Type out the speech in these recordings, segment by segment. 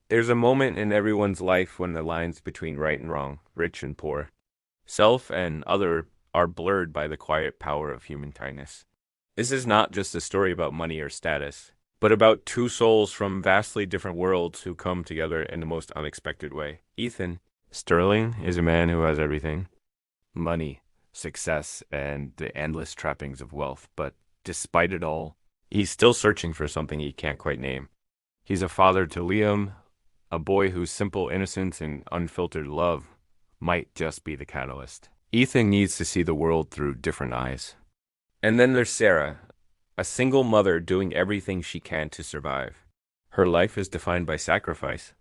There's a moment in everyone's life when the lines between right and wrong, rich and poor, self and other are blurred by the quiet power of human kindness. This is not just a story about money or status, but about two souls from vastly different worlds who come together in the most unexpected way. Ethan Sterling is a man who has everything: money, success, and the endless trappings of wealth. But despite it all, he's still searching for something he can't quite name. He's a father to Liam, a boy whose simple innocence and unfiltered love might just be the catalyst. Ethan needs to see the world through different eyes. And then there's Sarah, a single mother doing everything she can to survive. Her life is defined by sacrifice,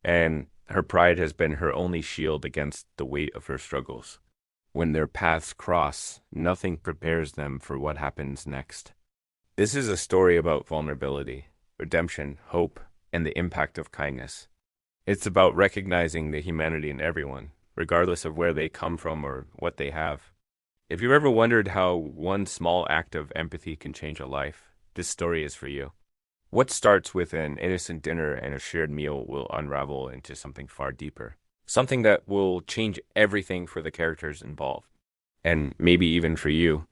and her pride has been her only shield against the weight of her struggles. When their paths cross, nothing prepares them for what happens next. This is a story about vulnerability, redemption, hope, and the impact of kindness. It's about recognizing the humanity in everyone, regardless of where they come from or what they have. If you've ever wondered how one small act of empathy can change a life, this story is for you. What starts with an innocent dinner and a shared meal will unravel into something far deeper. Something that will change everything for the characters involved. And maybe even for you.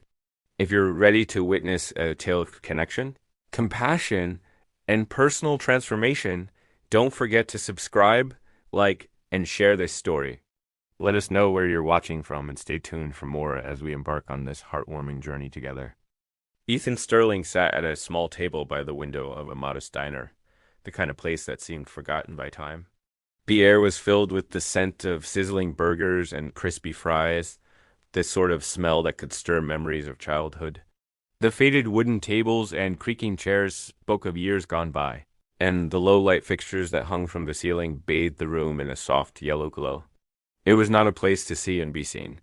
If you're ready to witness a tale of connection, compassion, and personal transformation, don't forget to subscribe, like, and share this story. Let us know where you're watching from and stay tuned for more as we embark on this heartwarming journey together. Ethan Sterling sat at a small table by the window of a modest diner, the kind of place that seemed forgotten by time. The air was filled with the scent of sizzling burgers and crispy fries, this sort of smell that could stir memories of childhood. The faded wooden tables and creaking chairs spoke of years gone by, and the low light fixtures that hung from the ceiling bathed the room in a soft yellow glow. It was not a place to see and be seen.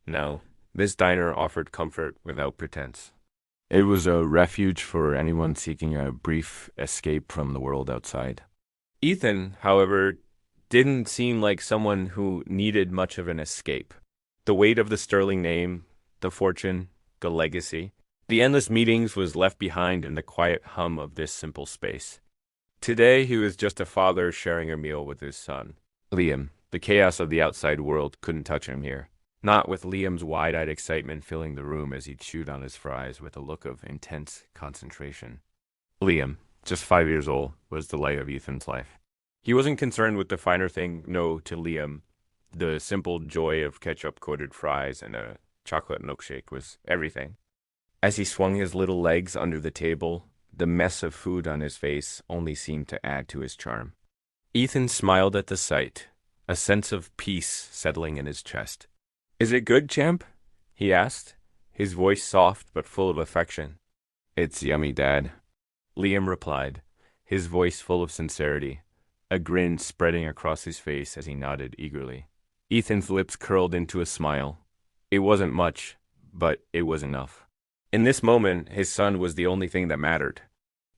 No, this diner offered comfort without pretense. It was a refuge for anyone seeking a brief escape from the world outside. Ethan, however, didn't seem like someone who needed much of an escape. The weight of the Sterling name, the fortune, the legacy, the endless meetings was left behind in the quiet hum of this simple space. Today he was just a father sharing a meal with his son, Liam. The chaos of the outside world couldn't touch him here. Not with Liam's wide-eyed excitement filling the room as he chewed on his fries with a look of intense concentration. Liam, just 5 years old, was the light of Ethan's life. He wasn't concerned with the finer thing. No, to Liam, the simple joy of ketchup-coated fries and a chocolate milkshake was everything. As he swung his little legs under the table, the mess of food on his face only seemed to add to his charm. Ethan smiled at the sight, a sense of peace settling in his chest. "Is it good, champ?" he asked, his voice soft but full of affection. "It's yummy, Dad," Liam replied, his voice full of sincerity, a grin spreading across his face as he nodded eagerly. Ethan's lips curled into a smile. It wasn't much, but it was enough. In this moment, his son was the only thing that mattered.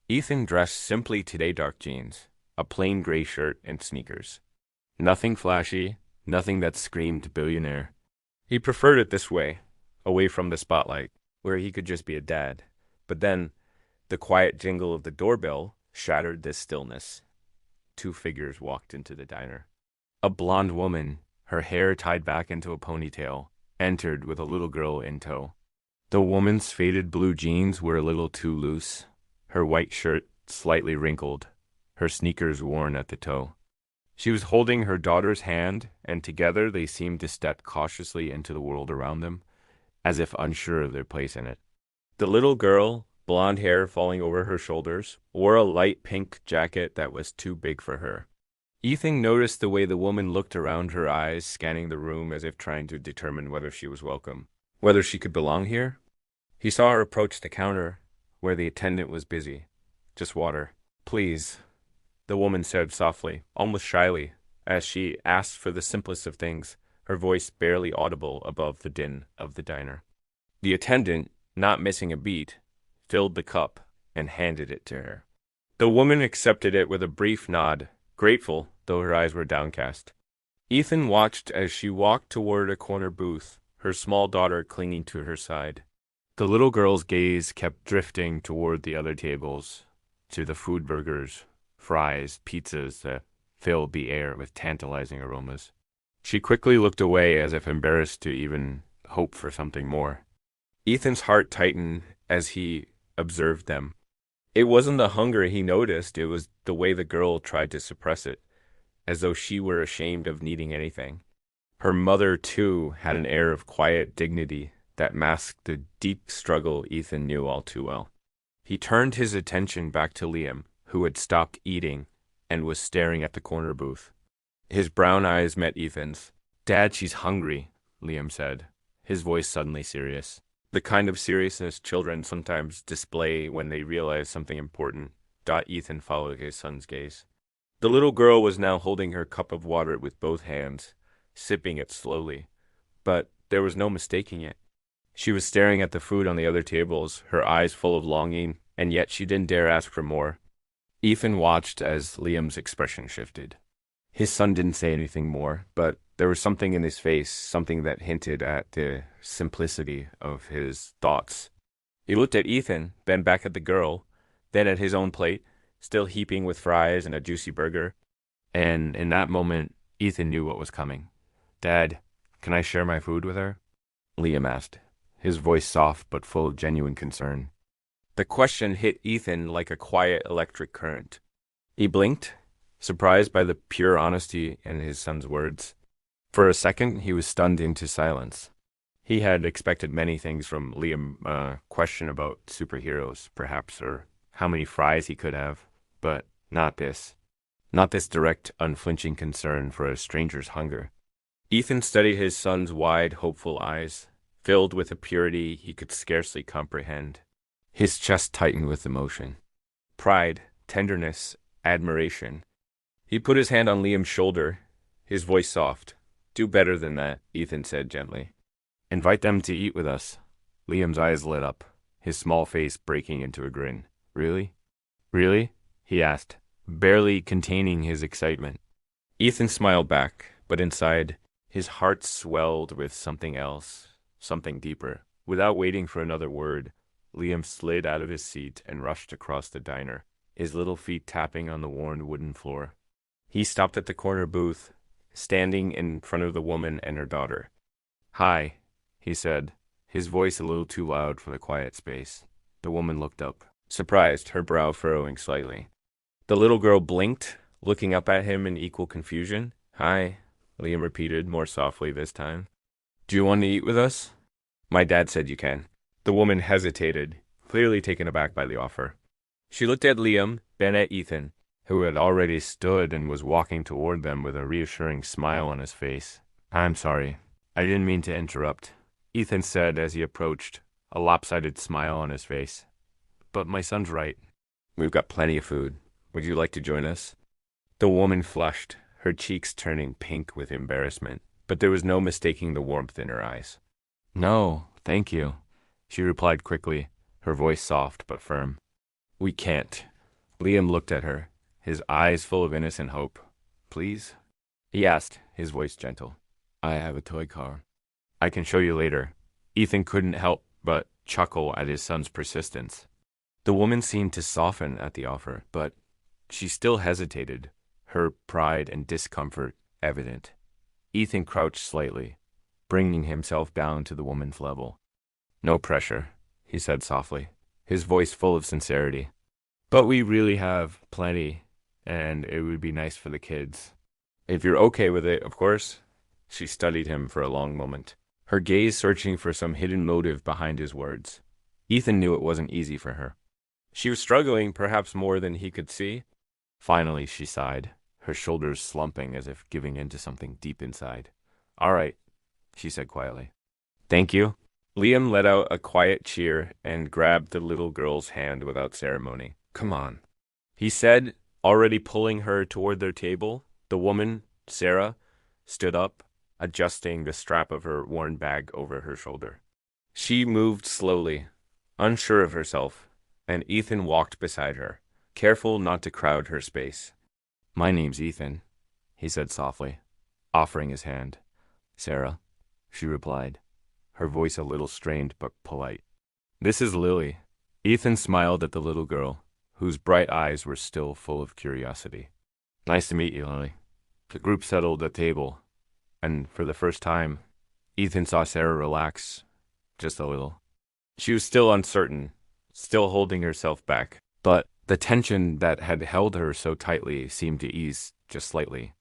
Ethan dressed simply today: dark jeans, a plain gray shirt, and sneakers. Nothing flashy, nothing that screamed billionaire. He preferred it this way, away from the spotlight, where he could just be a dad. But then, the quiet jingle of the doorbell shattered this stillness. Two figures walked into the diner. A blonde woman, her hair tied back into a ponytail, entered with a little girl in tow. The woman's faded blue jeans were a little too loose, her white shirt slightly wrinkled, her sneakers worn at the toe. She was holding her daughter's hand, and together they seemed to step cautiously into the world around them, as if unsure of their place in it. The little girl, blonde hair falling over her shoulders, wore a light pink jacket that was too big for her. Ethan noticed the way the woman looked around, her eyes scanning the room as if trying to determine whether she was welcome, whether she could belong here. He saw her approach the counter, where the attendant was busy. "Just water, please," the woman said softly, almost shyly, as she asked for the simplest of things, her voice barely audible above the din of the diner. The attendant, not missing a beat, filled the cup and handed it to her. The woman accepted it with a brief nod, grateful, though her eyes were downcast. Ethan watched as she walked toward a corner booth, her small daughter clinging to her side. The little girl's gaze kept drifting toward the other tables, to the food, burgers, fries, pizzas, the filled the air with tantalizing aromas. She quickly looked away as if embarrassed to even hope for something more. Ethan's heart tightened as he observed them. It wasn't the hunger he noticed, it was the way the girl tried to suppress it, as though she were ashamed of needing anything. Her mother, too, had an air of quiet dignity that masked the deep struggle Ethan knew all too well. He turned his attention back to Liam, who had stopped eating and was staring at the corner booth. His brown eyes met Ethan's. "Dad, she's hungry," Liam said, his voice suddenly serious. The kind of seriousness children sometimes display when they realize something important. Ethan followed his son's gaze. The little girl was now holding her cup of water with both hands, sipping it slowly. But there was no mistaking it. She was staring at the food on the other tables, her eyes full of longing, and yet she didn't dare ask for more. Ethan watched as Liam's expression shifted. His son didn't say anything more, but there was something in his face, something that hinted at the simplicity of his thoughts. He looked at Ethan, then back at the girl, then at his own plate, still heaping with fries and a juicy burger. And in that moment, Ethan knew what was coming. "Dad, can I share my food with her?" Liam asked, his voice soft but full of genuine concern. The question hit Ethan like a quiet electric current. He blinked, surprised by the pure honesty in his son's words. For a second, he was stunned into silence. He had expected many things from Liam, a question about superheroes, perhaps, or how many fries he could have, but not this. Not this direct, unflinching concern for a stranger's hunger. Ethan studied his son's wide, hopeful eyes, filled with a purity he could scarcely comprehend. His chest tightened with emotion. Pride, tenderness, admiration. He put his hand on Liam's shoulder, his voice soft. "Do better than that," Ethan said gently. "Invite them to eat with us." Liam's eyes lit up, his small face breaking into a grin. "Really? Really?" he asked, barely containing his excitement. Ethan smiled back, but inside, his heart swelled with something else, something deeper. Without waiting for another word, Liam slid out of his seat and rushed across the diner, his little feet tapping on the worn wooden floor. He stopped at the corner booth, standing in front of the woman and her daughter. "Hi," he said, his voice a little too loud for the quiet space. The woman looked up, surprised, her brow furrowing slightly. The little girl blinked, looking up at him in equal confusion. "Hi," Liam repeated, more softly this time. "Do you want to eat with us?" "My dad said you can." The woman hesitated, clearly taken aback by the offer. She looked at Liam, then at Ethan, who had already stood and was walking toward them with a reassuring smile on his face. "I'm sorry. I didn't mean to interrupt," Ethan said as he approached, a lopsided smile on his face. "But my son's right. We've got plenty of food. Would you like to join us?" The woman flushed, her cheeks turning pink with embarrassment, but there was no mistaking the warmth in her eyes. "No, thank you," she replied quickly, her voice soft but firm. "We can't." Liam looked at her, his eyes full of innocent hope. "Please?" he asked, his voice gentle. "I have a toy car. I can show you later." Ethan couldn't help but chuckle at his son's persistence. The woman seemed to soften at the offer, but she still hesitated, her pride and discomfort evident. Ethan crouched slightly, bringing himself down to the woman's level. "No pressure," he said softly, his voice full of sincerity. "But we really have plenty, and it would be nice for the kids. If you're okay with it, of course." She studied him for a long moment, her gaze searching for some hidden motive behind his words. Ethan knew it wasn't easy for her. She was struggling, perhaps more than he could see. Finally, she sighed, her shoulders slumping as if giving in to something deep inside. "All right," she said quietly. "Thank you." Liam let out a quiet cheer and grabbed the little girl's hand without ceremony. "Come on," he said, already pulling her toward their table. The woman, Sarah, stood up, adjusting the strap of her worn bag over her shoulder. She moved slowly, unsure of herself, and Ethan walked beside her, careful not to crowd her space. "My name's Ethan," he said softly, offering his hand. "Sarah," she replied, her voice a little strained but polite. "This is Lily." Ethan smiled at the little girl, whose bright eyes were still full of curiosity. "Nice to meet you, Lily." The group settled at the table, and for the first time, Ethan saw Sarah relax just a little. She was still uncertain, still holding herself back, but the tension that had held her so tightly seemed to ease just slightly.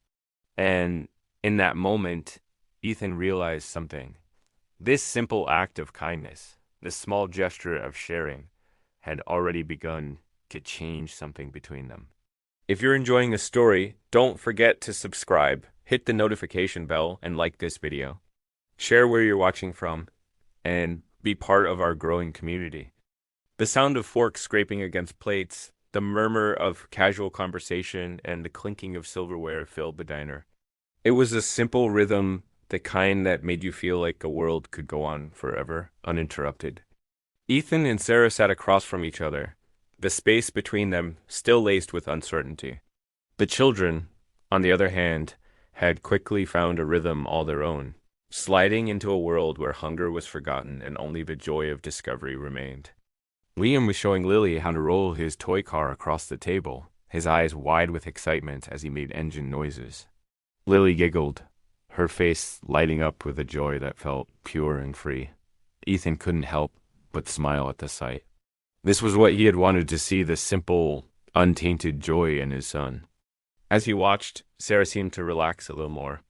And in that moment, Ethan realized something. This simple act of kindness, this small gesture of sharing, had already begun to change something between them. If you're enjoying the story, don't forget to subscribe, hit the notification bell, and like this video. Share where you're watching from, and be part of our growing community. The sound of forks scraping against plates, the murmur of casual conversation, and the clinking of silverware filled the diner. It was a simple rhythm, the kind that made you feel like a world could go on forever, uninterrupted. Ethan and Sarah sat across from each other, the space between them still laced with uncertainty. The children, on the other hand, had quickly found a rhythm all their own, sliding into a world where hunger was forgotten and only the joy of discovery remained. Liam was showing Lily how to roll his toy car across the table, his eyes wide with excitement as he made engine noises. Lily giggled, her face lighting up with a joy that felt pure and free. Ethan couldn't help but smile at the sight. This was what he had wanted to see, the simple, untainted joy in his son. As he watched, Sarah seemed to relax a little more.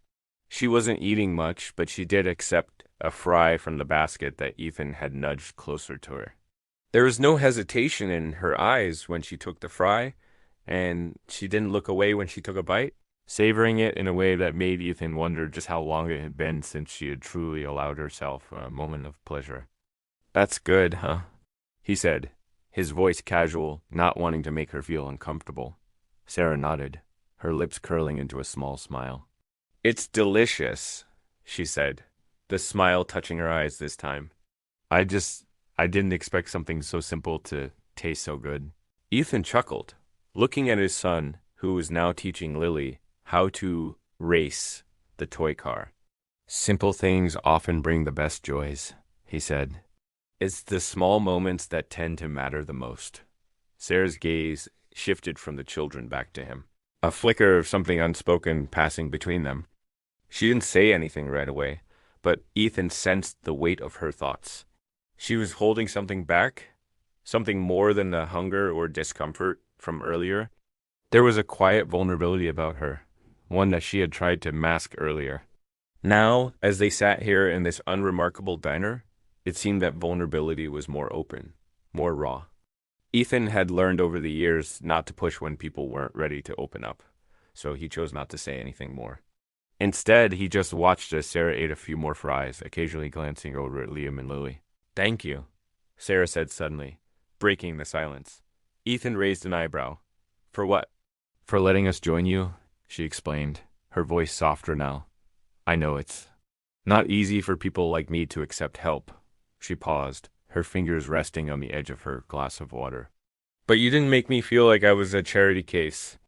She wasn't eating much, but she did accept a fry from the basket that Ethan had nudged closer to her. There was no hesitation in her eyes when she took the fry, and she didn't look away when she took a bite, savoring it in a way that made Ethan wonder just how long it had been since she had truly allowed herself a moment of pleasure. "That's good, huh?" he said, his voice casual, not wanting to make her feel uncomfortable. Sarah nodded, her lips curling into a small smile. "It's delicious," she said, the smile touching her eyes this time. I didn't expect something so simple to taste so good." Ethan chuckled, looking at his son, who was now teaching Lily how to race the toy car. "Simple things often bring the best joys," he said. "It's the small moments that tend to matter the most." Sarah's gaze shifted from the children back to him, a flicker of something unspoken passing between them. She didn't say anything right away, but Ethan sensed the weight of her thoughts. She was holding something back, something more than the hunger or discomfort from earlier. There was a quiet vulnerability about her, one that she had tried to mask earlier. Now, as they sat here in this unremarkable diner, it seemed that vulnerability was more open, more raw. Ethan had learned over the years not to push when people weren't ready to open up, so he chose not to say anything more. Instead, he just watched as Sarah ate a few more fries, occasionally glancing over at Liam and Lily. "Thank you," Sarah said suddenly, breaking the silence. Ethan raised an eyebrow. "For what?" "For letting us join you," she explained, her voice softer now. "I know it's not easy for people like me to accept help." She paused, her fingers resting on the edge of her glass of water. "But you didn't make me feel like I was a charity case.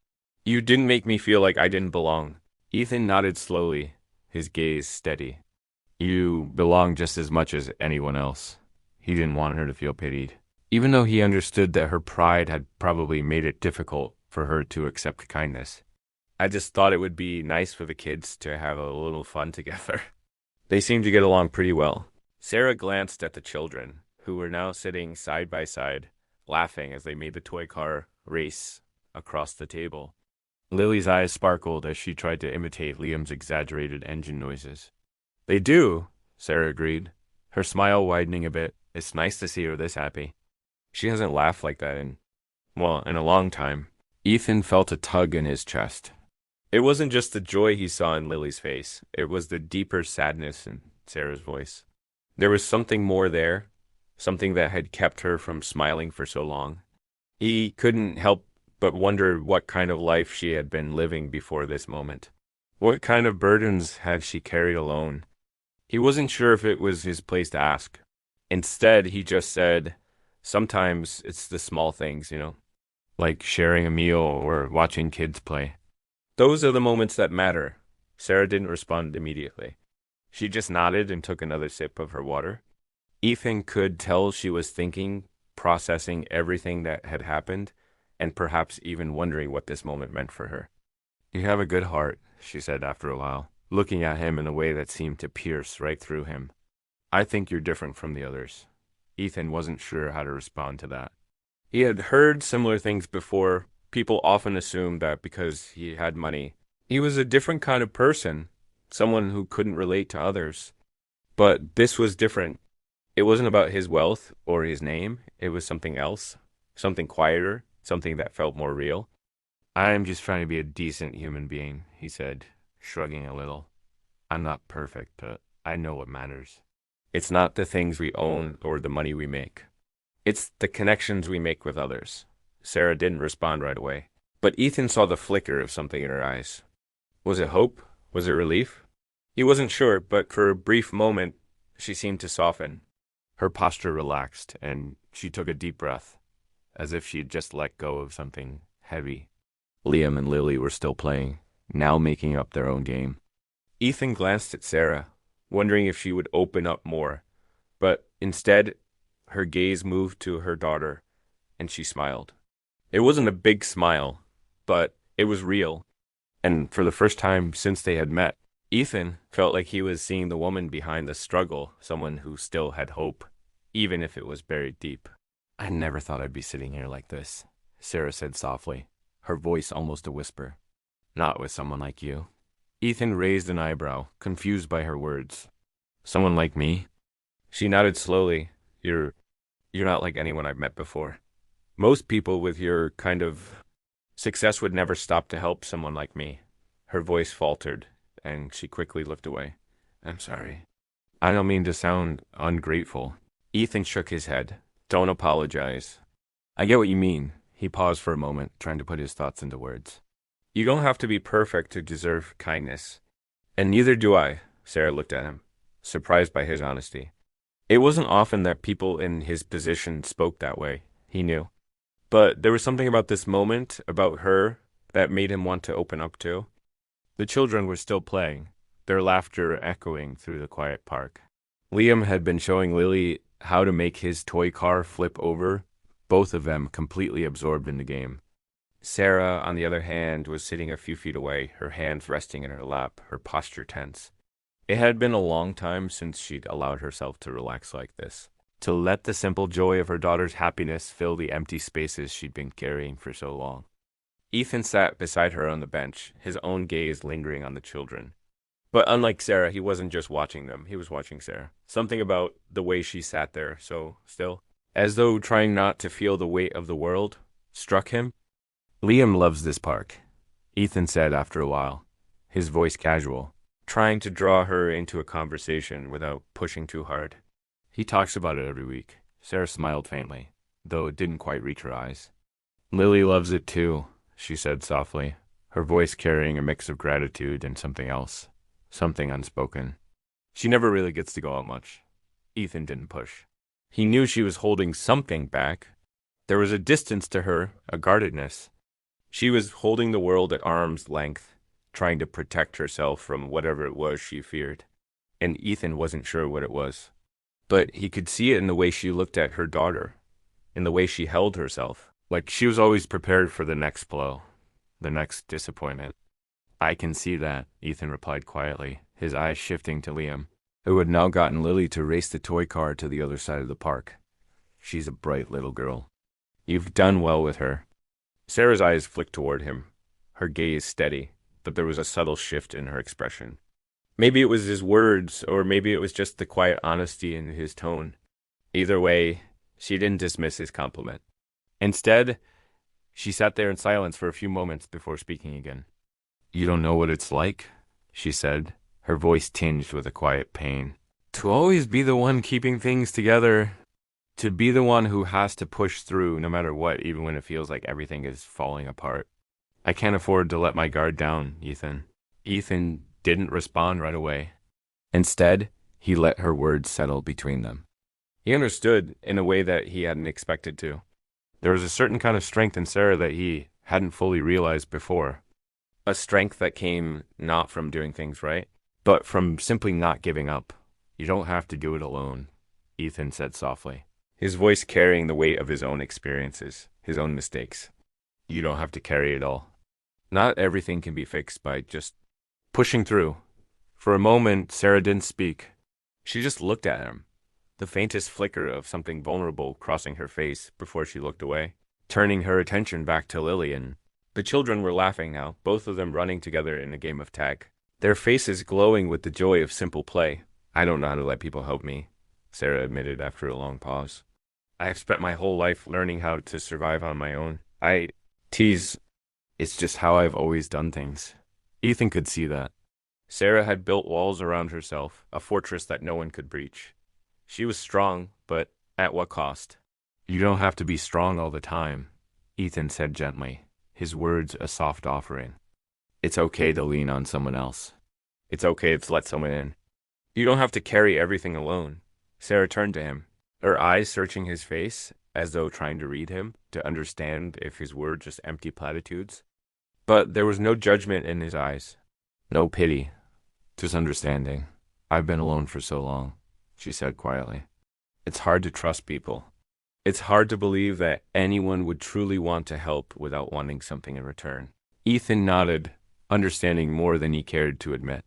You didn't make me feel like I didn't belong." Ethan nodded slowly, his gaze steady. "You belong just as much as anyone else." He didn't want her to feel pitied, even though he understood that her pride had probably made it difficult for her to accept kindness. "I just thought it would be nice for the kids to have a little fun together." They seemed to get along pretty well. Sarah glanced at the children, who were now sitting side by side, laughing as they made the toy car race across the table. Lily's eyes sparkled as she tried to imitate Liam's exaggerated engine noises. "They do," Sarah agreed, her smile widening a bit. "It's nice to see her this happy. She hasn't laughed like that in a long time." Ethan felt a tug in his chest. It wasn't just the joy he saw in Lily's face. It was the deeper sadness in Sarah's voice. There was something more there, something that had kept her from smiling for so long. He couldn't help but wonder what kind of life she had been living before this moment. What kind of burdens had she carried alone? He wasn't sure if it was his place to ask. Instead, he just said, "Sometimes it's the small things, like sharing a meal or watching kids play. Those are the moments that matter." Sarah didn't respond immediately. She just nodded and took another sip of her water. Ethan could tell she was thinking, processing everything that had happened, and perhaps even wondering what this moment meant for her. "You have a good heart," she said after a while, looking at him in a way that seemed to pierce right through him. I think you're different from the others. Ethan wasn't sure how to respond to that. He had heard similar things before. People often assumed that because he had money, he was a different kind of person, someone who couldn't relate to others. But this was different. It wasn't about his wealth or his name, it was something else, something quieter, something that felt more real. I'm just trying to be a decent human being, he said, shrugging a little. I'm not perfect, but I know what matters. It's not the things we own or the money we make. It's the connections we make with others. Sarah didn't respond right away, but Ethan saw the flicker of something in her eyes. Was it hope? Was it relief? He wasn't sure, but for a brief moment, she seemed to soften. Her posture relaxed, and she took a deep breath, as if she had just let go of something heavy. Liam and Lily were still playing, now making up their own game. Ethan glanced at Sarah, wondering if she would open up more, but instead, her gaze moved to her daughter, and she smiled. It wasn't a big smile, but it was real, and for the first time since they had met, Ethan felt like he was seeing the woman behind the struggle, someone who still had hope, even if it was buried deep. I never thought I'd be sitting here like this, Sarah said softly, her voice almost a whisper. Not with someone like you. Ethan raised an eyebrow, confused by her words. Someone like me? She nodded slowly. You're not like anyone I've met before. Most people with your kind of success would never stop to help someone like me. Her voice faltered, and she quickly looked away. I'm sorry. I don't mean to sound ungrateful. Ethan shook his head. Don't apologize. I get what you mean. He paused for a moment, trying to put his thoughts into words. You don't have to be perfect to deserve kindness. And neither do I, Sarah looked at him, surprised by his honesty. It wasn't often that people in his position spoke that way, he knew. But there was something about this moment, about her, that made him want to open up too. The children were still playing, their laughter echoing through the quiet park. Liam had been showing Lily how to make his toy car flip over, both of them completely absorbed in the game. Sarah, on the other hand, was sitting a few feet away, her hands resting in her lap, her posture tense. It had been a long time since she'd allowed herself to relax like this, to let the simple joy of her daughter's happiness fill the empty spaces she'd been carrying for so long. Ethan sat beside her on the bench, his own gaze lingering on the children. But unlike Sarah, he wasn't just watching them, he was watching Sarah. Something about the way she sat there, so still, as though trying not to feel the weight of the world, struck him. Liam loves this park, Ethan said after a while, his voice casual, trying to draw her into a conversation without pushing too hard. He talks about it every week. Sarah smiled faintly, though it didn't quite reach her eyes. Lily loves it too, she said softly, her voice carrying a mix of gratitude and something else, something unspoken. She never really gets to go out much. Ethan didn't push. He knew she was holding something back. There was a distance to her, a guardedness. She was holding the world at arm's length, trying to protect herself from whatever it was she feared. And Ethan wasn't sure what it was. But he could see it in the way she looked at her daughter, in the way she held herself, like she was always prepared for the next blow, the next disappointment. I can see that, Ethan replied quietly, his eyes shifting to Liam, who had now gotten Lily to race the toy car to the other side of the park. She's a bright little girl. You've done well with her. Sarah's eyes flicked toward him, her gaze steady, but there was a subtle shift in her expression. Maybe it was his words, or maybe it was just the quiet honesty in his tone. Either way, she didn't dismiss his compliment. Instead, she sat there in silence for a few moments before speaking again. You don't know what it's like, she said, her voice tinged with a quiet pain. To always be the one keeping things together. To be the one who has to push through no matter what, even when it feels like everything is falling apart. I can't afford to let my guard down, Ethan. Ethan didn't respond right away. Instead, he let her words settle between them. He understood in a way that he hadn't expected to. There was a certain kind of strength in Sarah that he hadn't fully realized before. A strength that came not from doing things right, but from simply not giving up. You don't have to do it alone, Ethan said softly, his voice carrying the weight of his own experiences, his own mistakes. You don't have to carry it all. Not everything can be fixed by just pushing through. For a moment, Sarah didn't speak. She just looked at him, the faintest flicker of something vulnerable crossing her face before she looked away, turning her attention back to Lillian. The children were laughing now, both of them running together in a game of tag, their faces glowing with the joy of simple play. I don't know how to let people help me, Sarah admitted after a long pause. I have spent my whole life learning how to survive on my own. Tease, it's just how I've always done things. Ethan could see that. Sarah had built walls around herself, a fortress that no one could breach. She was strong, but at what cost? You don't have to be strong all the time, Ethan said gently, his words a soft offering. It's okay to lean on someone else. It's okay to let someone in. You don't have to carry everything alone. Sarah turned to him, her eyes searching his face, as though trying to read him, to understand if his were just empty platitudes. But there was no judgment in his eyes, no pity, just understanding. I've been alone for so long, she said quietly. It's hard to trust people. It's hard to believe that anyone would truly want to help without wanting something in return. Ethan nodded, understanding more than he cared to admit.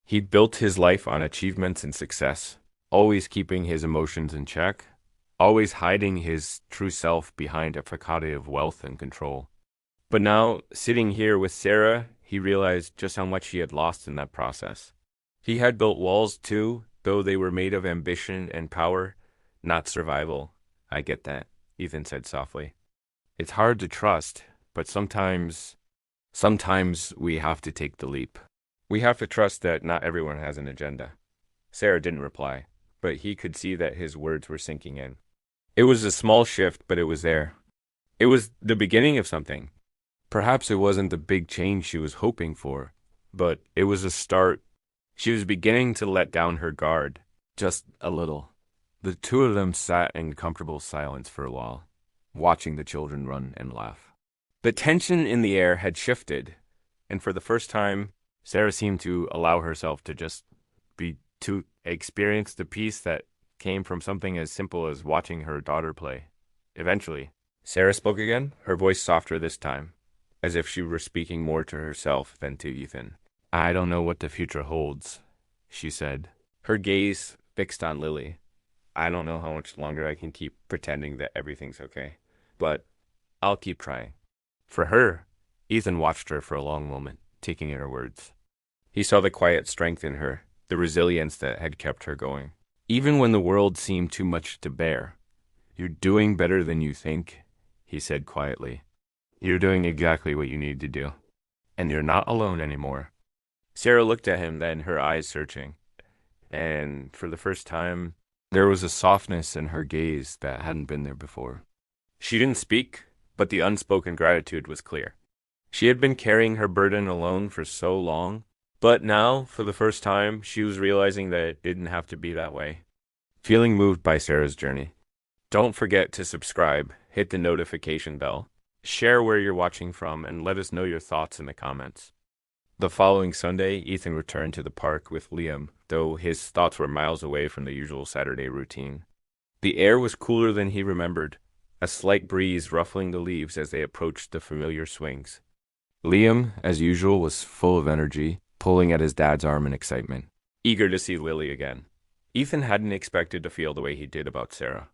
He'd built his life on achievements and success, always keeping his emotions in check, always hiding his true self behind a facade of wealth and control. But now, sitting here with Sarah, he realized just how much he had lost in that process. He had built walls too, though they were made of ambition and power, not survival. I get that, Ethan said softly. It's hard to trust, but sometimes we have to take the leap. We have to trust that not everyone has an agenda. Sarah didn't reply, but he could see that his words were sinking in. It was a small shift, but it was there. It was the beginning of something. Perhaps it wasn't the big change she was hoping for, but it was a start. She was beginning to let down her guard, just a little. The two of them sat in comfortable silence for a while, watching the children run and laugh. The tension in the air had shifted, and for the first time, Sarah seemed to allow herself to experience the peace that came from something as simple as watching her daughter play. Eventually, Sarah spoke again, her voice softer this time, as if she were speaking more to herself than to Ethan. I don't know what the future holds, she said, her gaze fixed on Lily. I don't know how much longer I can keep pretending that everything's okay, but I'll keep trying. For her, Ethan watched her for a long moment, taking in her words. He saw the quiet strength in her, the resilience that had kept her going. Even when the world seemed too much to bear. You're doing better than you think, he said quietly. You're doing exactly what you need to do. And you're not alone anymore. Sarah looked at him then, her eyes searching. And for the first time, there was a softness in her gaze that hadn't been there before. She didn't speak, but the unspoken gratitude was clear. She had been carrying her burden alone for so long, but now, for the first time, she was realizing that it didn't have to be that way. Feeling moved by Sarah's journey. Don't forget to subscribe, hit the notification bell, share where you're watching from, and let us know your thoughts in the comments. The following Sunday, Ethan returned to the park with Liam, though his thoughts were miles away from the usual Saturday routine. The air was cooler than he remembered, a slight breeze ruffling the leaves as they approached the familiar swings. Liam, as usual, was full of energy, pulling at his dad's arm in excitement, eager to see Lily again. Ethan hadn't expected to feel the way he did about Sarah.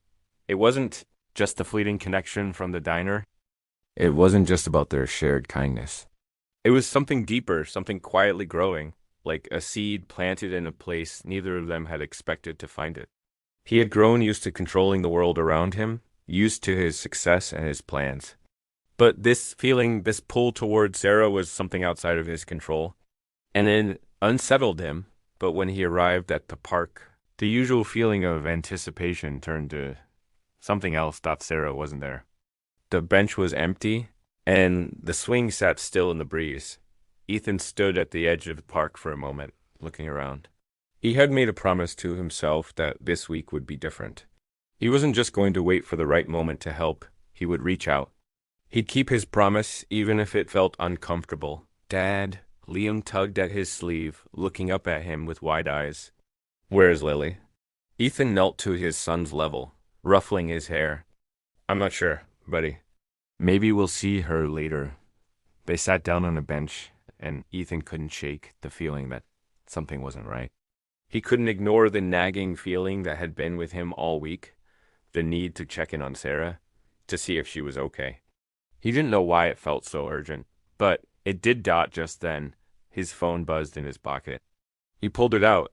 It wasn't just a fleeting connection from the diner. It wasn't just about their shared kindness. It was something deeper, something quietly growing, like a seed planted in a place neither of them had expected to find it. He had grown used to controlling the world around him, used to his success and his plans. But this feeling, this pull toward Sarah was something outside of his control. And it unsettled him, but when he arrived at the park, the usual feeling of anticipation turned to something else. Sarah wasn't there. The bench was empty, and the swing sat still in the breeze. Ethan stood at the edge of the park for a moment, looking around. He had made a promise to himself that this week would be different. He wasn't just going to wait for the right moment to help. He would reach out. He'd keep his promise, even if it felt uncomfortable. Dad, Liam tugged at his sleeve, looking up at him with wide eyes. Where's Lily? Ethan knelt to his son's level, ruffling his hair. I'm not sure, buddy. Maybe we'll see her later. They sat down on a bench, and Ethan couldn't shake the feeling that something wasn't right. He couldn't ignore the nagging feeling that had been with him all week, the need to check in on Sarah, to see if she was okay. He didn't know why it felt so urgent, but it did dot just then. His phone buzzed in his pocket. He pulled it out,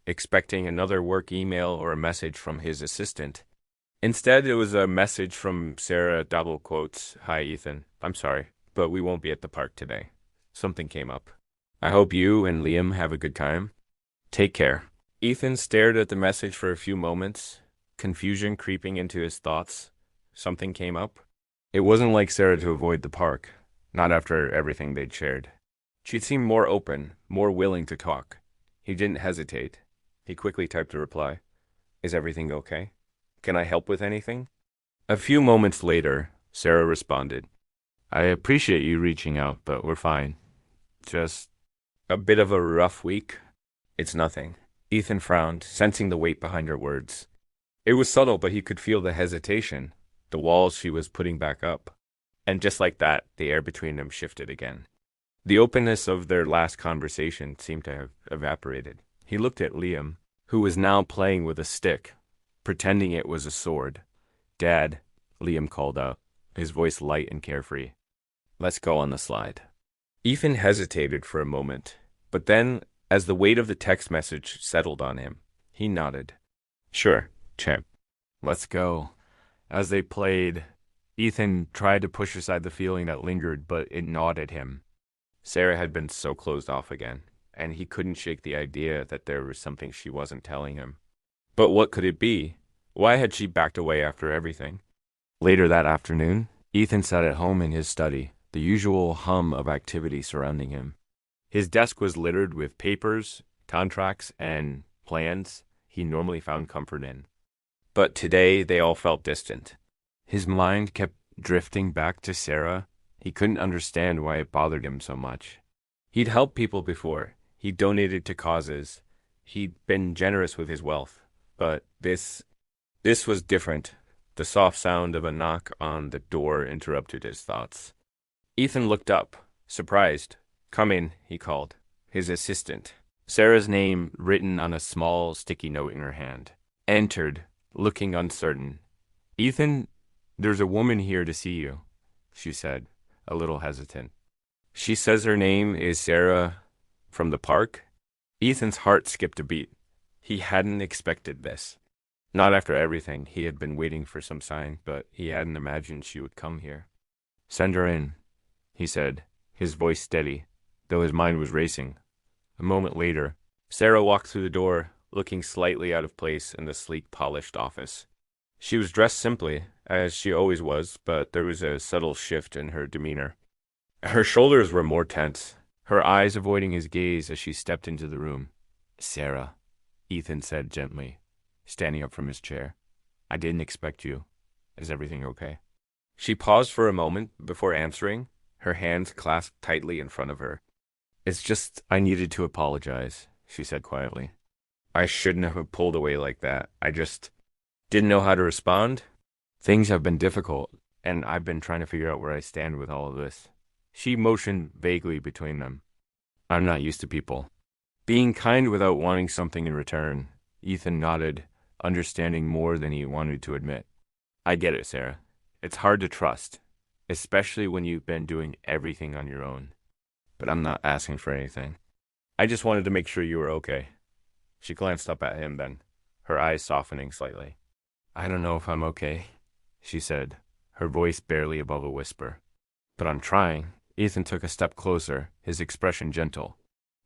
expecting another work email or a message from his assistant. Instead, it was a message from Sarah, double quotes, "Hi, Ethan. I'm sorry, but we won't be at the park today. Something came up. I hope you and Liam have a good time. Take care." Ethan stared at the message for a few moments, confusion creeping into his thoughts. Something came up. It wasn't like Sarah to avoid the park, not after everything they'd shared. She seemed more open, more willing to talk. He didn't hesitate. He quickly typed a reply. "Is everything okay? Can I help with anything?" A few moments later, Sarah responded. "I appreciate you reaching out, but we're fine. Just a bit of a rough week." "It's nothing." Ethan frowned, sensing the weight behind her words. It was subtle, but he could feel the hesitation, the walls she was putting back up. And just like that, the air between them shifted again. The openness of their last conversation seemed to have evaporated. He looked at Liam, who was now playing with a stick, pretending it was a sword. "Dad," Liam called out, his voice light and carefree. "Let's go on the slide." Ethan hesitated for a moment, but then, as the weight of the text message settled on him, he nodded. "Sure, champ. Let's go." As they played, Ethan tried to push aside the feeling that lingered, but it gnawed at him. Sarah had been so closed off again, and he couldn't shake the idea that there was something she wasn't telling him. But what could it be? Why had she backed away after everything? Later that afternoon, Ethan sat at home in his study, the usual hum of activity surrounding him. His desk was littered with papers, contracts, and plans he normally found comfort in. But today they all felt distant. His mind kept drifting back to Sarah. He couldn't understand why it bothered him so much. He'd helped people before. He'd donated to causes. He'd been generous with his wealth. But this was different. The soft sound of a knock on the door interrupted his thoughts. Ethan looked up, surprised. "Come in," he called. His assistant, Sarah's name written on a small sticky note in her hand, entered, looking uncertain. "Ethan, there's a woman here to see you," she said, a little hesitant. "She says her name is Sarah from the park?" Ethan's heart skipped a beat. He hadn't expected this. Not after everything. He had been waiting for some sign, but he hadn't imagined she would come here. "Send her in," he said, his voice steady, though his mind was racing. A moment later, Sarah walked through the door, looking slightly out of place in the sleek, polished office. She was dressed simply, as she always was, but there was a subtle shift in her demeanor. Her shoulders were more tense, her eyes avoiding his gaze as she stepped into the room. "Sarah," Ethan said gently, standing up from his chair. "I didn't expect you. Is everything okay?" She paused for a moment before answering, her hands clasped tightly in front of her. "It's just I needed to apologize," she said quietly. "I shouldn't have pulled away like that. I just didn't know how to respond. Things have been difficult, and I've been trying to figure out where I stand with all of this." She motioned vaguely between them. "I'm not used to people being kind without wanting something in return." Ethan nodded, understanding more than he wanted to admit. "I get it, Sarah. It's hard to trust, especially when you've been doing everything on your own. But I'm not asking for anything. I just wanted to make sure you were okay." She glanced up at him then, her eyes softening slightly. "I don't know if I'm okay," she said, her voice barely above a whisper. "But I'm trying." Ethan took a step closer, his expression gentle.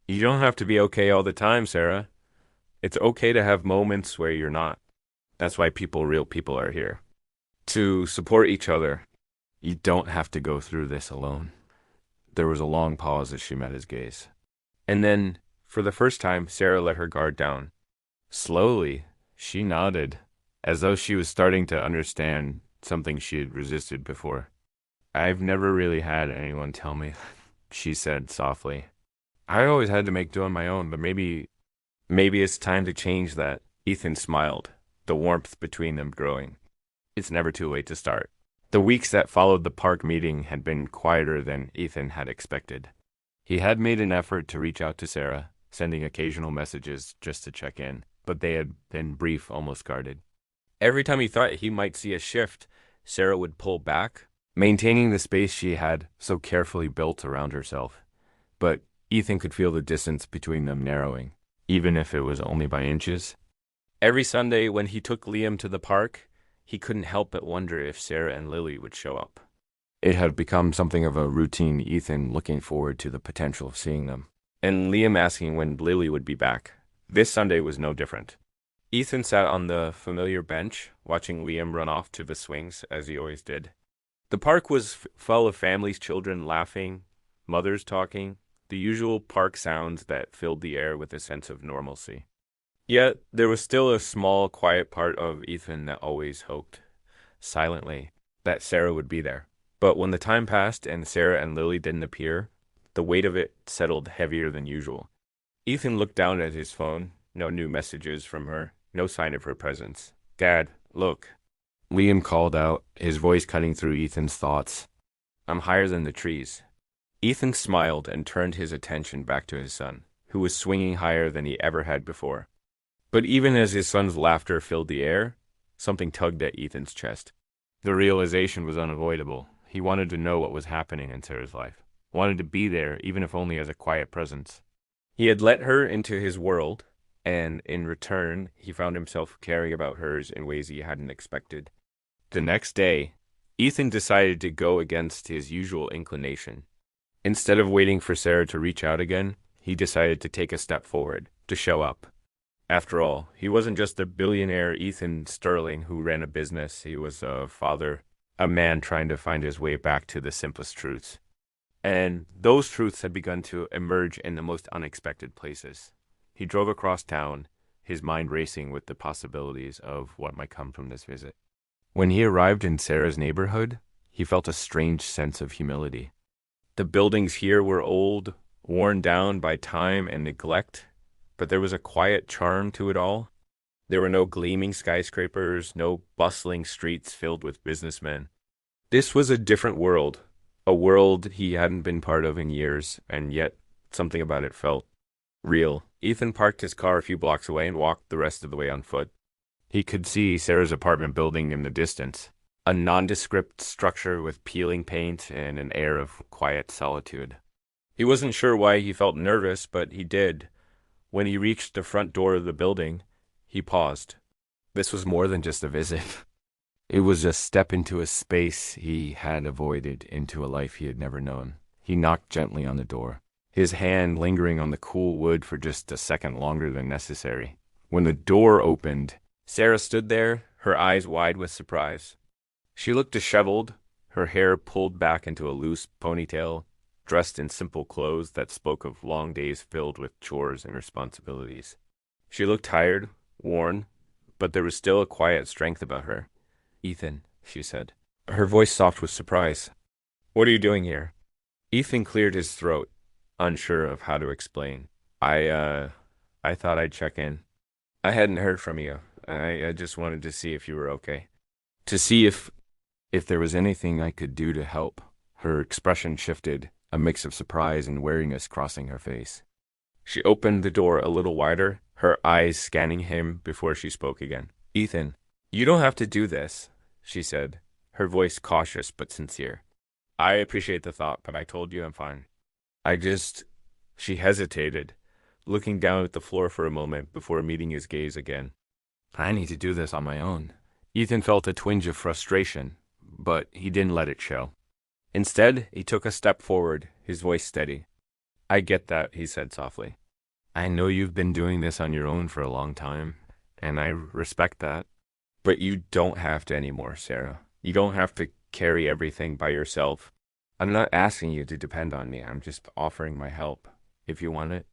"You don't have to be okay all the time, Sarah. It's okay to have moments where you're not. That's why real people are here. To support each other. You don't have to go through this alone." There was a long pause as she met his gaze. And then, for the first time, Sarah let her guard down. Slowly, she nodded, as though she was starting to understand something she had resisted before. "I've never really had anyone tell me," she said softly. "I always had to make do on my own, but maybe it's time to change that." Ethan smiled, the warmth between them growing. It's never too late to start. The weeks that followed the park meeting had been quieter than Ethan had expected. He had made an effort to reach out to Sarah, sending occasional messages just to check in, but they had been brief, almost guarded. Every time he thought he might see a shift, Sarah would pull back, maintaining the space she had so carefully built around herself. But Ethan could feel the distance between them narrowing, even if it was only by inches. Every Sunday when he took Liam to the park, he couldn't help but wonder if Sarah and Lily would show up. It had become something of a routine, Ethan looking forward to the potential of seeing them, and Liam asking when Lily would be back. This Sunday was no different. Ethan sat on the familiar bench, watching Liam run off to the swings, as he always did. The park was full of families, children laughing, mothers talking, the usual park sounds that filled the air with a sense of normalcy. Yet, there was still a small, quiet part of Ethan that always hoped, silently, that Sarah would be there. But when the time passed and Sarah and Lily didn't appear, the weight of it settled heavier than usual. Ethan looked down at his phone. No new messages from her, no sign of her presence. "Dad, look." Liam called out, his voice cutting through Ethan's thoughts. "I'm higher than the trees." Ethan smiled and turned his attention back to his son, who was swinging higher than he ever had before. But even as his son's laughter filled the air, something tugged at Ethan's chest. The realization was unavoidable. He wanted to know what was happening in Sarah's life, wanted to be there, even if only as a quiet presence. He had let her into his world, and in return, he found himself caring about hers in ways he hadn't expected. The next day, Ethan decided to go against his usual inclination. Instead of waiting for Sarah to reach out again, he decided to take a step forward, to show up. After all, he wasn't just a billionaire Ethan Sterling who ran a business. He was a father, a man trying to find his way back to the simplest truths. And those truths had begun to emerge in the most unexpected places. He drove across town, his mind racing with the possibilities of what might come from this visit. When he arrived in Sarah's neighborhood, he felt a strange sense of humility. The buildings here were old, worn down by time and neglect, but there was a quiet charm to it all. There were no gleaming skyscrapers, no bustling streets filled with businessmen. This was a different world, a world he hadn't been part of in years, and yet something about it felt real. Ethan parked his car a few blocks away and walked the rest of the way on foot. He could see Sarah's apartment building in the distance, a nondescript structure with peeling paint and an air of quiet solitude. He wasn't sure why he felt nervous, but he did. When he reached the front door of the building, he paused. This was more than just a visit. It was a step into a space he had avoided, into a life he had never known. He knocked gently on the door, his hand lingering on the cool wood for just a second longer than necessary. When the door opened, Sarah stood there, her eyes wide with surprise. She looked disheveled, her hair pulled back into a loose ponytail, dressed in simple clothes that spoke of long days filled with chores and responsibilities. She looked tired, worn, but there was still a quiet strength about her. "Ethan," she said, her voice soft with surprise. "What are you doing here?" Ethan cleared his throat, unsure of how to explain. I thought I'd check in. I hadn't heard from you. I just wanted to see if you were okay. To see if there was anything I could do to help." Her expression shifted, a mix of surprise and wariness crossing her face. She opened the door a little wider, her eyes scanning him before she spoke again. "Ethan, you don't have to do this," she said, her voice cautious but sincere. "I appreciate the thought, but I told you I'm fine. I just—" She hesitated, looking down at the floor for a moment before meeting his gaze again. "I need to do this on my own." Ethan felt a twinge of frustration, but he didn't let it show. Instead, he took a step forward, his voice steady. "I get that," he said softly. "I know you've been doing this on your own for a long time, and I respect that. But you don't have to anymore, Sarah. You don't have to carry everything by yourself. I'm not asking you to depend on me. I'm just offering my help, if you want it."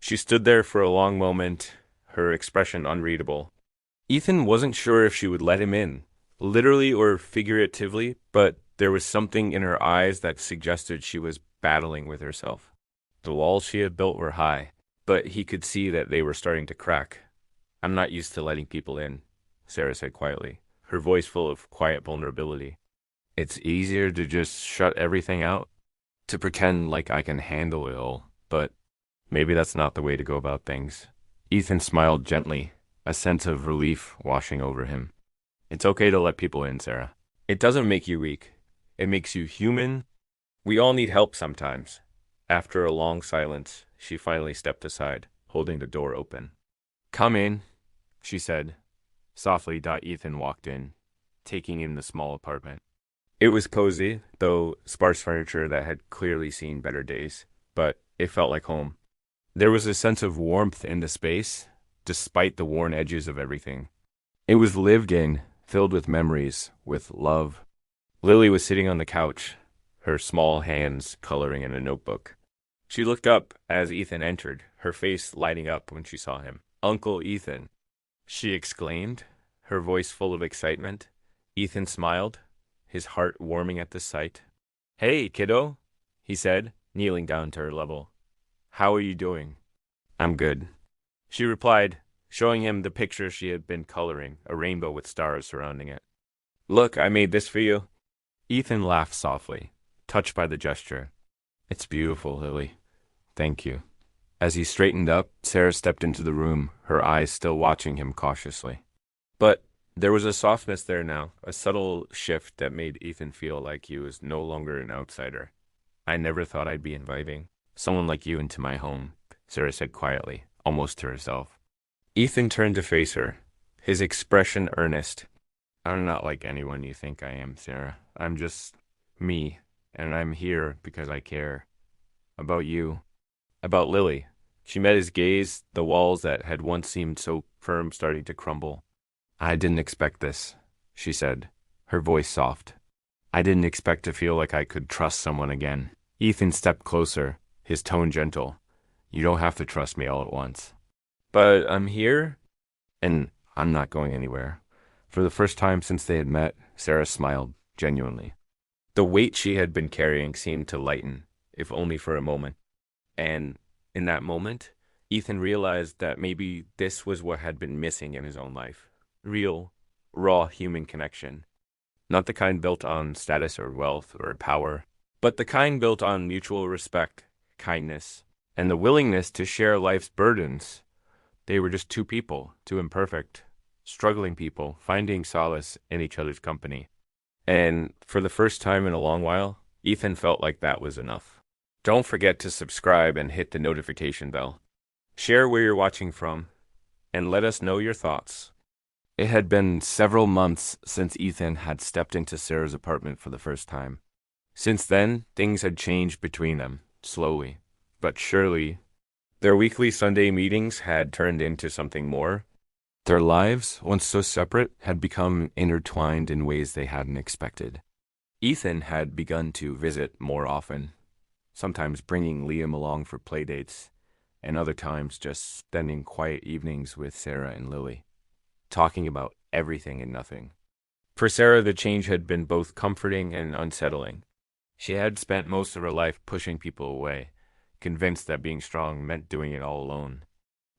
She stood there for a long moment, her expression unreadable. Ethan wasn't sure if she would let him in, literally or figuratively, but there was something in her eyes that suggested she was battling with herself. The walls she had built were high, but he could see that they were starting to crack. "I'm not used to letting people in," Sarah said quietly, her voice full of quiet vulnerability. "It's easier to just shut everything out." to pretend like I can handle it all, but maybe that's not the way to go about things. Ethan smiled gently, a sense of relief washing over him. It's okay to let people in, Sarah. It doesn't make you weak. It makes you human. We all need help sometimes. After a long silence, she finally stepped aside, holding the door open. Come in, she said. Softly, Ethan walked in, taking in the small apartment. It was cozy, though sparse furniture that had clearly seen better days, but it felt like home. There was a sense of warmth in the space, despite the worn edges of everything. It was lived in, filled with memories, with love. Lily was sitting on the couch, her small hands coloring in a notebook. She looked up as Ethan entered, her face lighting up when she saw him. Uncle Ethan, she exclaimed, her voice full of excitement. Ethan smiled, his heart warming at the sight. Hey, kiddo, he said, kneeling down to her level. How are you doing? I'm good, she replied, showing him the picture she had been coloring, a rainbow with stars surrounding it. Look, I made this for you. Ethan laughed softly, touched by the gesture. It's beautiful, Lily. Thank you. As he straightened up, Sarah stepped into the room, her eyes still watching him cautiously. But there was a softness there now, a subtle shift that made Ethan feel like he was no longer an outsider. I never thought I'd be inviting someone like you into my home, Sarah said quietly, almost to herself. Ethan turned to face her, his expression earnest. I'm not like anyone you think I am, Sarah. I'm just me, and I'm here because I care. About you. About Lily. She met his gaze, the walls that had once seemed so firm starting to crumble. I didn't expect this, she said, her voice soft. I didn't expect to feel like I could trust someone again. Ethan stepped closer, his tone gentle. You don't have to trust me all at once. But I'm here, and I'm not going anywhere. For the first time since they had met, Sarah smiled, genuinely. The weight she had been carrying seemed to lighten, if only for a moment. And in that moment, Ethan realized that maybe this was what had been missing in his own life. Real, raw human connection. Not the kind built on status or wealth or power, but the kind built on mutual respect, kindness, and the willingness to share life's burdens. They were just two people, two imperfect, struggling people, finding solace in each other's company. And for the first time in a long while, Ethan felt like that was enough. Don't forget to subscribe and hit the notification bell. Share where you're watching from, and let us know your thoughts. It had been several months since Ethan had stepped into Sarah's apartment for the first time. Since then, things had changed between them, slowly, but surely. Their weekly Sunday meetings had turned into something more. Their lives, once so separate, had become intertwined in ways they hadn't expected. Ethan had begun to visit more often, sometimes bringing Liam along for playdates, and other times just spending quiet evenings with Sarah and Lily, talking about everything and nothing. For Sarah, the change had been both comforting and unsettling. She had spent most of her life pushing people away, convinced that being strong meant doing it all alone.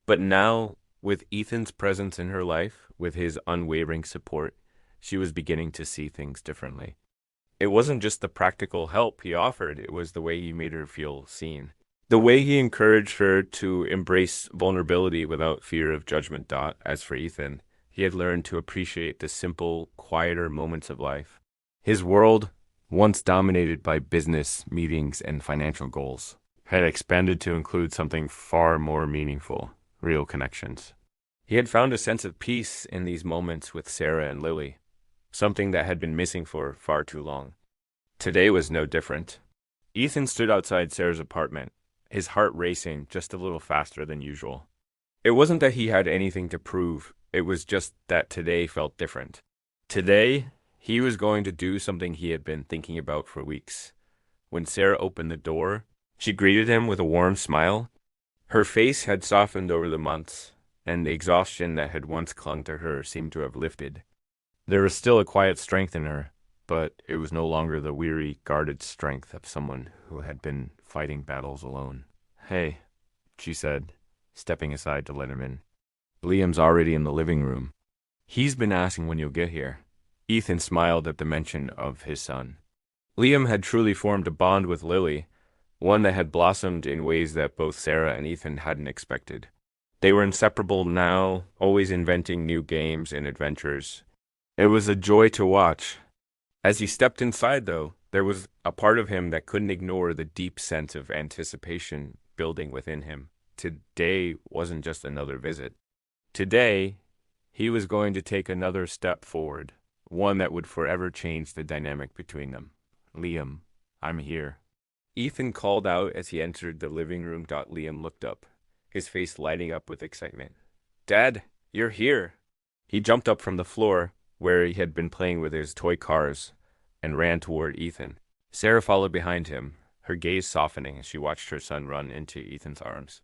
But now, with Ethan's presence in her life, with his unwavering support, she was beginning to see things differently. It wasn't just the practical help he offered, it was the way he made her feel seen. The way he encouraged her to embrace vulnerability without fear of judgment. As for Ethan, he had learned to appreciate the simple, quieter moments of life. His world, once dominated by business, meetings, and financial goals, had expanded to include something far more meaningful, real connections. He had found a sense of peace in these moments with Sarah and Lily, something that had been missing for far too long. Today was no different. Ethan stood outside Sarah's apartment, his heart racing just a little faster than usual. It wasn't that he had anything to prove, it was just that today felt different. Today, he was going to do something he had been thinking about for weeks. When Sarah opened the door, she greeted him with a warm smile. Her face had softened over the months, and the exhaustion that had once clung to her seemed to have lifted. There was still a quiet strength in her, but it was no longer the weary, guarded strength of someone who had been fighting battles alone. Hey, she said, stepping aside to let him in. Liam's already in the living room. He's been asking when you'll get here. Ethan smiled at the mention of his son. Liam had truly formed a bond with Lily, one that had blossomed in ways that both Sarah and Ethan hadn't expected. They were inseparable now, always inventing new games and adventures. It was a joy to watch. As he stepped inside, though, there was a part of him that couldn't ignore the deep sense of anticipation building within him. Today wasn't just another visit. Today, he was going to take another step forward, one that would forever change the dynamic between them. Liam, I'm here. Ethan called out as he entered the living room. Liam looked up, his face lighting up with excitement. Dad, you're here. He jumped up from the floor, where he had been playing with his toy cars, and ran toward Ethan. Sarah followed behind him, her gaze softening as she watched her son run into Ethan's arms.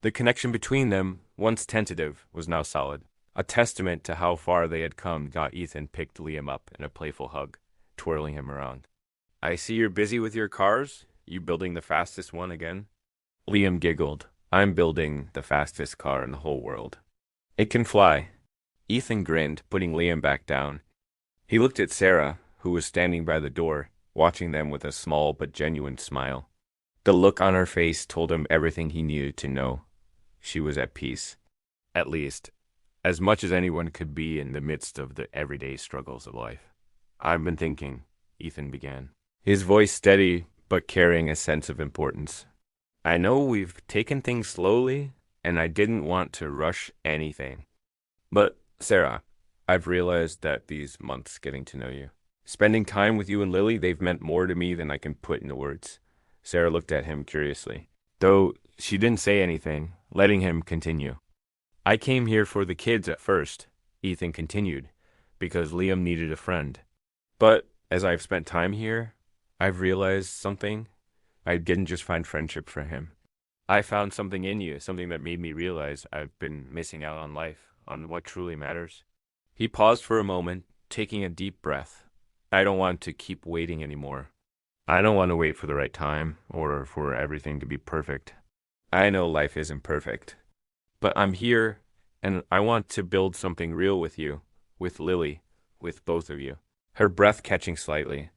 The connection between them, once tentative, was now solid. A testament to how far they had come. Ethan picked Liam up in a playful hug, twirling him around. I see you're busy with your cars. You building the fastest one again? Liam giggled. I'm building the fastest car in the whole world. It can fly. Ethan grinned, putting Liam back down. He looked at Sarah, who was standing by the door, watching them with a small but genuine smile. The look on her face told him everything he needed to know. She was at peace. At least, as much as anyone could be in the midst of the everyday struggles of life. I've been thinking, Ethan began, his voice steady but carrying a sense of importance. I know we've taken things slowly, and I didn't want to rush anything. But, Sarah, I've realized that these months getting to know you, spending time with you and Lily, they've meant more to me than I can put into words. Sarah looked at him curiously, though she didn't say anything, letting him continue. I came here for the kids at first, Ethan continued, because Liam needed a friend. But as I've spent time here, I've realized something. I didn't just find friendship for him. I found something in you, something that made me realize I've been missing out on life, on what truly matters. He paused for a moment, taking a deep breath. I don't want to keep waiting anymore. I don't want to wait for the right time, or for everything to be perfect. I know life isn't perfect. But I'm here, and I want to build something real with you, with Lily, with both of you. Her breath catching slightly.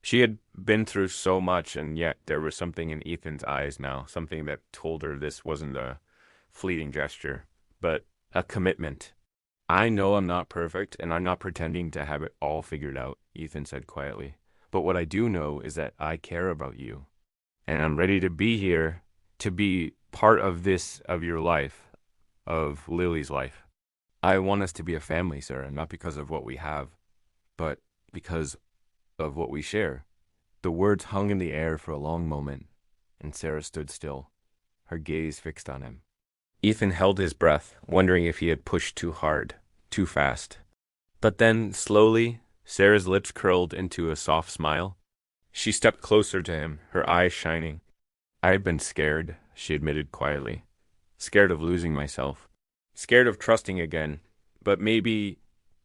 She had been through so much, and yet there was something in Ethan's eyes now, something that told her this wasn't a fleeting gesture, but a commitment. I know I'm not perfect, and I'm not pretending to have it all figured out, Ethan said quietly. But what I do know is that I care about you, and I'm ready to be here, to be part of this, of your life, of Lily's life. I want us to be a family, Sarah, not because of what we have, but because of what we share. The words hung in the air for a long moment, and Sarah stood still, her gaze fixed on him. Ethan held his breath, wondering if he had pushed too hard, too fast. But then, slowly, Sarah's lips curled into a soft smile. She stepped closer to him, her eyes shining. I had been scared, she admitted quietly. Scared of losing myself. Scared of trusting again. But maybe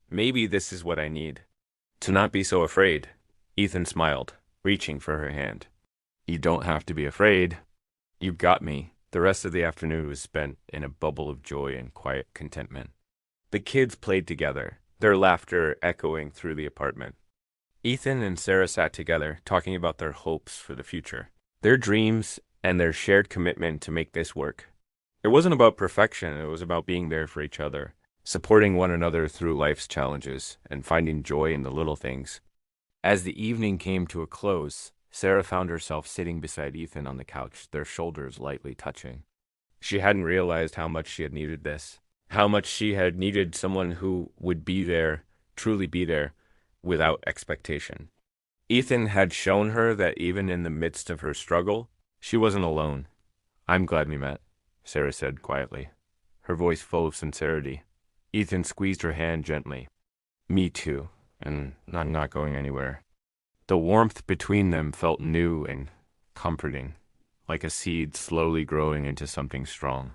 this is what I need. To not be so afraid. Ethan smiled, reaching for her hand. You don't have to be afraid. You've got me. The rest of the afternoon was spent in a bubble of joy and quiet contentment. The kids played together, their laughter echoing through the apartment. Ethan and Sarah sat together, talking about their hopes for the future, their dreams, and their shared commitment to make this work. It wasn't about perfection, it was about being there for each other, supporting one another through life's challenges, and finding joy in the little things. As the evening came to a close, Sarah found herself sitting beside Ethan on the couch, their shoulders lightly touching. She hadn't realized how much she had needed this, how much she had needed someone who would be there, truly be there, without expectation. Ethan had shown her that even in the midst of her struggle, she wasn't alone. I'm glad we met, Sarah said quietly, her voice full of sincerity. Ethan squeezed her hand gently. Me too, and I'm not going anywhere. The warmth between them felt new and comforting, like a seed slowly growing into something strong.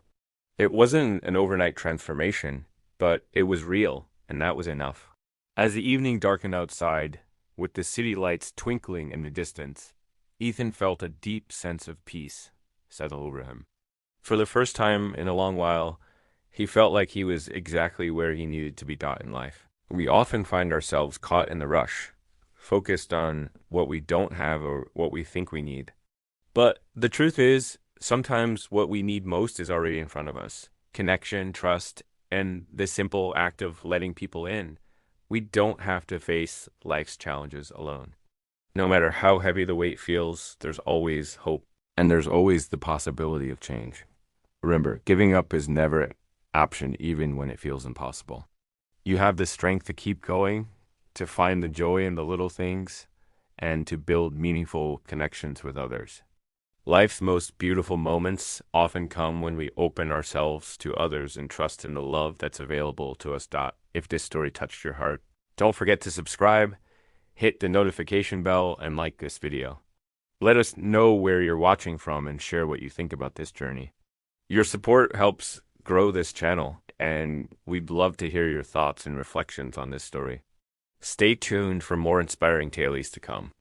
It wasn't an overnight transformation, but it was real, and that was enough. As the evening darkened outside, with the city lights twinkling in the distance, Ethan felt a deep sense of peace settle over him. For the first time in a long while, he felt like he was exactly where he needed to be in life. We often find ourselves caught in the rush, focused on what we don't have or what we think we need. But the truth is, sometimes what we need most is already in front of us: connection, trust, and the simple act of letting people in. We don't have to face life's challenges alone. No matter how heavy the weight feels, there's always hope, and there's always the possibility of change. Remember, giving up is never an option, even when it feels impossible. You have the strength to keep going, to find the joy in the little things, and to build meaningful connections with others. Life's most beautiful moments often come when we open ourselves to others and trust in the love that's available to us. If this story touched your heart, don't forget to subscribe, hit the notification bell, and like this video. Let us know where you're watching from and share what you think about this journey. Your support helps grow this channel, and we'd love to hear your thoughts and reflections on this story. Stay tuned for more inspiring tales to come.